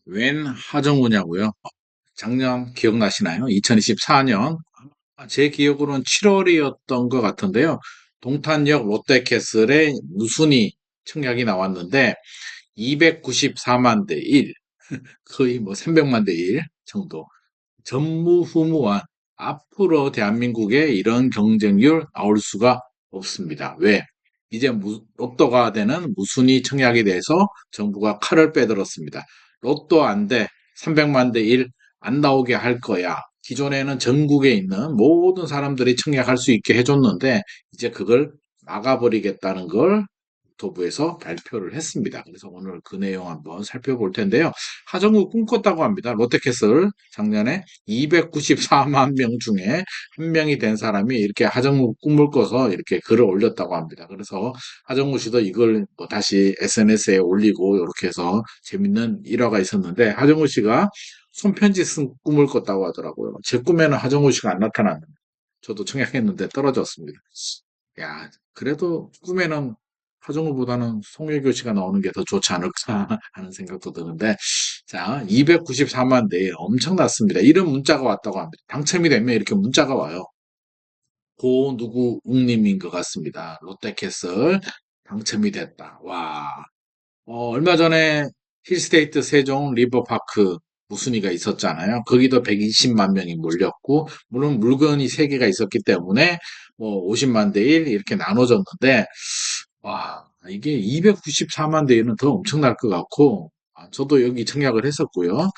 웬 하정우냐고요? 작년 기억나시나요? 2024년. 제 기억으로는 7월이었던 것 같은데요. 동탄역 롯데캐슬에 무순위 청약이 나왔는데 294만 대 1, 거의 뭐 300만 대 1 정도. 전무후무한 앞으로 대한민국에 이런 경쟁률 나올 수가 없습니다. 왜? 이제 로또가 되는 무순위 청약에 대해서 정부가 칼을 빼들었습니다. 로또 안 돼. 300만 대 1 안 나오게 할 거야. 기존에는 전국에 있는 모든 사람들이 청약할 수 있게 해줬는데 이제 그걸 막아버리겠다는 걸 국토부에서 발표를 했습니다. 그래서 오늘 그 내용 한번 살펴볼 텐데요. 하정우 꿈꿨다고 합니다. 롯데캐슬 작년에 294만 명 중에 한 명이 된 사람이 이렇게 하정우 꿈을 꿔서 이렇게 글을 올렸다고 합니다. 그래서 하정우 씨도 이걸 뭐 다시 SNS에 올리고 이렇게 해서 재밌는 일화가 있었는데 하정우 씨가 손편지 쓴 꿈을 꿨다고 하더라고요. 제 꿈에는 하정우 씨가 안 나타났는데 저도 청약했는데 떨어졌습니다. 야, 그래도 꿈에는 하정우보다는 송혜교 씨가 나오는 게 더 좋지 않을까 하는 생각도 드는데, 자, 294만 대 엄청났습니다. 이런 문자가 왔다고 합니다. 당첨이 되면 이렇게 문자가 와요. 고 누구 웅님인 것 같습니다. 롯데캐슬 당첨이 됐다. 와, 얼마 전에 힐스테이트 세종 리버파크 무순위가 있었잖아요. 거기도 120만 명이 몰렸고, 물론 물건이 3개가 있었기 때문에 뭐 50만 대 1 이렇게 나눠졌는데, 와, 이게 294만 대 1은 더 엄청날 것 같고, 저도 여기 청약을 했었고요.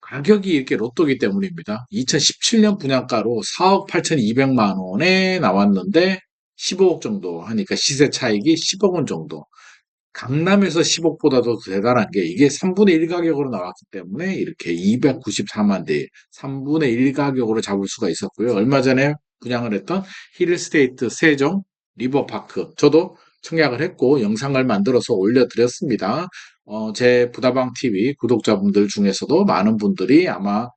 가격이 이렇게 로또기 때문입니다. 2017년 분양가로 4억 8,200만 원에 나왔는데 15억 정도 하니까 시세 차익이 10억 원 정도. 강남에서 10억보다도 대단한 게 이게 3분의 1 가격으로 나왔기 때문에 이렇게 294만 대 3분의 1 가격으로 잡을 수가 있었고요. 얼마 전에 분양을 했던 힐스테이트 세종 리버파크 저도 청약을 했고 영상을 만들어서 올려드렸습니다. 제 부다방 TV 구독자분들 중에서도 많은 분들이 아마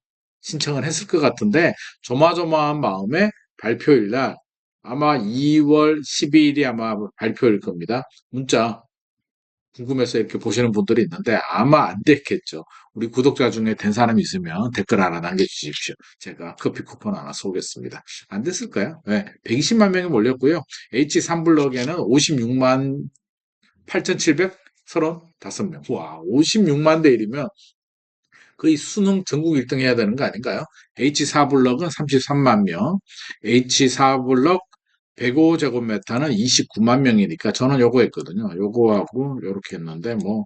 신청을 했을 것 같은데 조마조마한 마음에 발표일 날 아마 2월 12일이 아마 발표일 겁니다. 문자 궁금해서 이렇게 보시는 분들이 있는데 아마 안 됐겠죠. 우리 구독자 중에 된 사람이 있으면 댓글 하나 남겨주십시오. 제가 커피 쿠폰 하나 쏘겠습니다. 안 됐을까요? 네, 120만 명이 몰렸고요. H3블럭에는 56만 8,735명. 와, 56만 대 1이면 거의 수능 전국 1등 해야 되는 거 아닌가요? H4블럭은 33만 명, H4블럭 105제곱미터는 29만 명이니까 저는 요거 했거든요. 요거하고 요렇게 했는데 뭐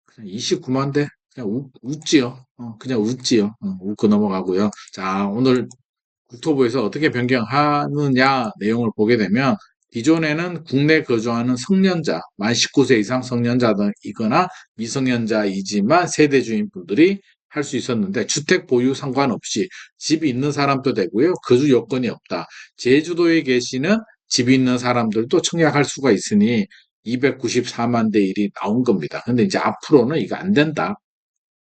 그냥 29만 대 그냥 웃지요. 그냥 웃지요. 웃고 넘어가고요. 자, 오늘 국토부에서 어떻게 변경하느냐 내용을 보게 되면 기존에는 국내 거주하는 성년자, 만 19세 이상 성년자이거나 미성년자이지만 세대 주인분들이 할 수 있었는데 주택 보유 상관없이 집이 있는 사람도 되고요. 거주 여건이 없다. 제주도에 계시는 집이 있는 사람들도 청약할 수가 있으니 294만 대 1이 나온 겁니다. 근데 이제 앞으로는 이거 안 된다.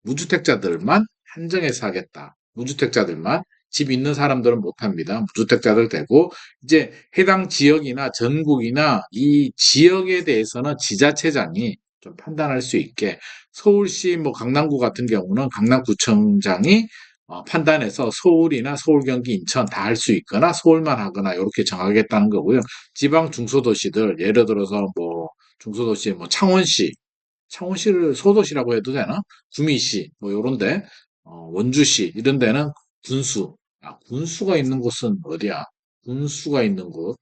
무주택자들만 한정해서 하겠다. 무주택자들만 집 있는 사람들은 못합니다. 무주택자들 되고 이제 해당 지역이나 전국이나 이 지역에 대해서는 지자체장이 좀 판단할 수 있게 서울시 뭐 강남구 같은 경우는 강남구청장이 판단해서 서울이나 서울, 경기, 인천 다 할 수 있거나 서울만 하거나 이렇게 정하겠다는 거고요. 지방 중소도시들 예를 들어서 뭐 중소도시 뭐 창원시를 소도시라고 해도 되나? 구미시, 뭐, 요런데, 원주시, 이런 데는 군수. 군수가 있는 곳은 어디야? 군수가 있는 곳,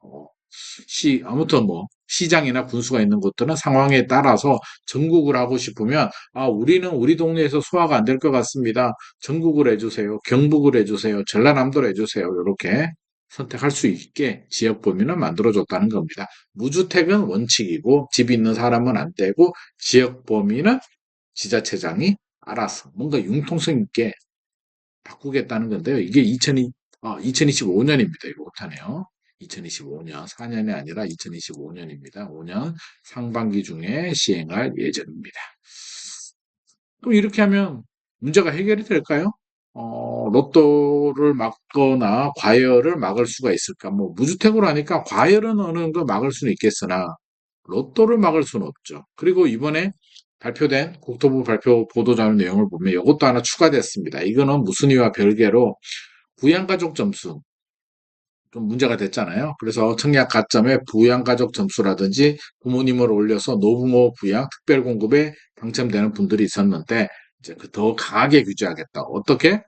아무튼 뭐, 시장이나 군수가 있는 곳들은 상황에 따라서 전국을 하고 싶으면, 우리는 우리 동네에서 소화가 안 될 것 같습니다. 전국을 해주세요. 경북을 해주세요. 전라남도를 해주세요. 이렇게 선택할 수 있게 지역 범위는 만들어줬다는 겁니다. 무주택은 원칙이고 집 있는 사람은 안 되고 지역 범위는 지자체장이 알아서 뭔가 융통성 있게 바꾸겠다는 건데요. 이게 2025년입니다. 이거 못하네요. 2025년, 4년이 아니라 2025년입니다. 5년 상반기 중에 시행할 예정입니다. 그럼 이렇게 하면 문제가 해결이 될까요? 로또를 막거나 과열을 막을 수가 있을까? 뭐 무주택으로 하니까 과열은 어느 정도 막을 수는 있겠으나 로또를 막을 수는 없죠. 그리고 이번에 발표된 국토부 발표 보도자료 내용을 보면 이것도 하나 추가됐습니다. 이거는 무순위와 별개로 부양가족 점수 좀 문제가 됐잖아요. 그래서 청약 가점에 부양가족 점수라든지 부모님을 올려서 노부모 부양 특별 공급에 당첨되는 분들이 있었는데 이제 그 더 강하게 규제하겠다. 어떻게?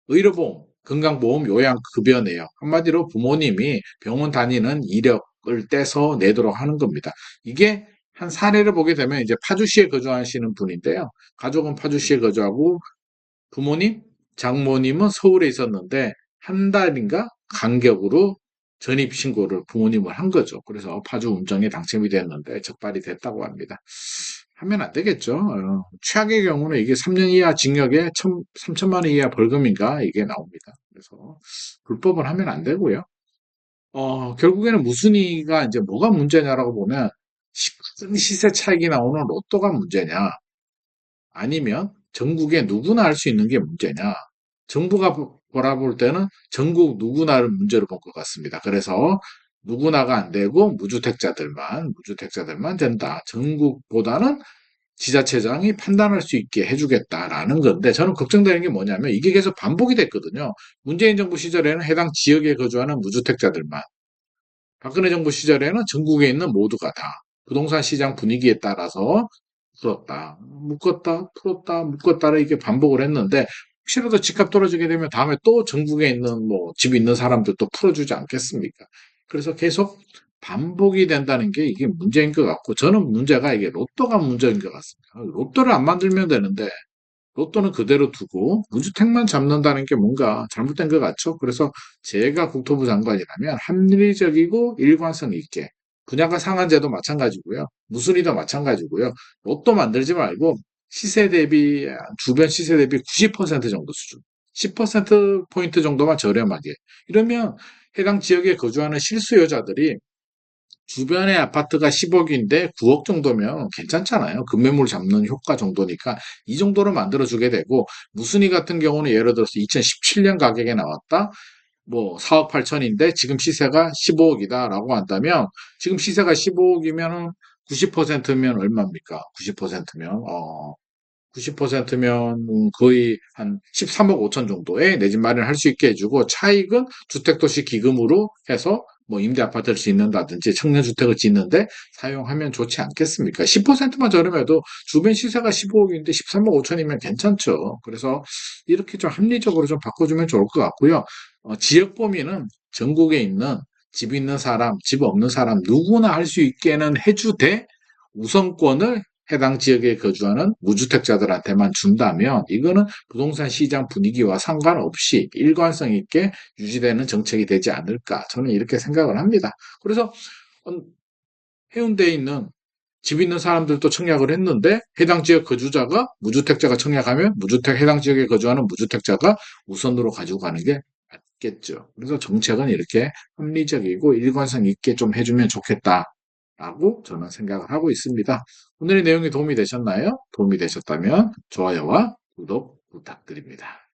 의료보험, 건강보험, 요양급여 내역. 한마디로 부모님이 병원 다니는 이력을 떼서 내도록 하는 겁니다. 이게 한 사례를 보게 되면 이제 파주시에 거주하시는 분인데요. 가족은 파주시에 거주하고 부모님, 장모님은 서울에 있었는데 한 달인가 간격으로 전입 신고를 부모님을 한 거죠. 그래서 파주 운정에 당첨이 됐는데 적발이 됐다고 합니다. 하면 안 되겠죠. 최악의 경우는 이게 3년 이하 징역에 3천만 원 이하 벌금인가 이게 나옵니다. 그래서 불법을 하면 안 되고요. 결국에는 무순위가 이제 뭐가 문제냐라고 보면 시세 차익이 나오는 로또가 문제냐 아니면 전국에 누구나 할 수 있는 게 문제냐. 정부가 바라볼 때는 전국 누구나를 문제로 본 것 같습니다. 그래서 누구나가 안 되고 무주택자들만 된다. 전국보다는 지자체장이 판단할 수 있게 해주겠다라는 건데 저는 걱정되는 게 뭐냐면 이게 계속 반복이 됐거든요. 문재인 정부 시절에는 해당 지역에 거주하는 무주택자들만 박근혜 정부 시절에는 전국에 있는 모두가 다 부동산 시장 분위기에 따라서 풀었다, 묶었다, 풀었다, 묶었다를 이게 반복을 했는데 혹시라도 집값 떨어지게 되면 다음에 또 전국에 있는 뭐 집 있는 사람들도 풀어주지 않겠습니까? 그래서 계속 반복이 된다는 게 이게 문제인 것 같고 저는 문제가 이게 로또가 문제인 것 같습니다. 로또를 안 만들면 되는데 로또는 그대로 두고 무주택만 잡는다는 게 뭔가 잘못된 것 같죠. 그래서 제가 국토부 장관이라면 합리적이고 일관성 있게 분양가 상한제도 마찬가지고요. 무순위도 마찬가지고요. 로또 만들지 말고 시세 대비 주변 시세 대비 90% 정도 수준 10%포인트 정도만 저렴하게 이러면 해당 지역에 거주하는 실수요자들이 주변에 아파트가 10억인데 9억 정도면 괜찮잖아요. 급매물 잡는 효과 정도니까 이 정도로 만들어주게 되고 무순위 같은 경우는 예를 들어서 2017년 가격에 나왔다. 뭐 4억 8천인데 지금 시세가 15억이다라고 한다면 지금 시세가 15억이면 90%면 얼마입니까? 90%면 90%면 거의 한 13억 5천 정도에 내 집 마련할 수 있게 해주고 차익은 주택도시 기금으로 해서 뭐 임대 아파트를 짓는다든지 청년주택을 짓는데 사용하면 좋지 않겠습니까? 10%만 저렴해도 주변 시세가 15억인데 13억 5천이면 괜찮죠. 그래서 이렇게 좀 합리적으로 좀 바꿔주면 좋을 것 같고요. 지역 범위는 전국에 있는 집 있는 사람, 집 없는 사람 누구나 할 수 있게는 해주되 우선권을 해당 지역에 거주하는 무주택자들한테만 준다면 이거는 부동산 시장 분위기와 상관없이 일관성 있게 유지되는 정책이 되지 않을까 저는 이렇게 생각을 합니다. 그래서 해운대에 있는 집 있는 사람들도 청약을 했는데 해당 지역 거주자가 무주택자가 청약하면 해당 지역에 거주하는 무주택자가 우선으로 가지고 가는 게 맞겠죠. 그래서 정책은 이렇게 합리적이고 일관성 있게 좀 해주면 좋겠다라고 저는 생각을 하고 있습니다. 오늘의 내용이 도움이 되셨나요? 도움이 되셨다면 좋아요와 구독 부탁드립니다.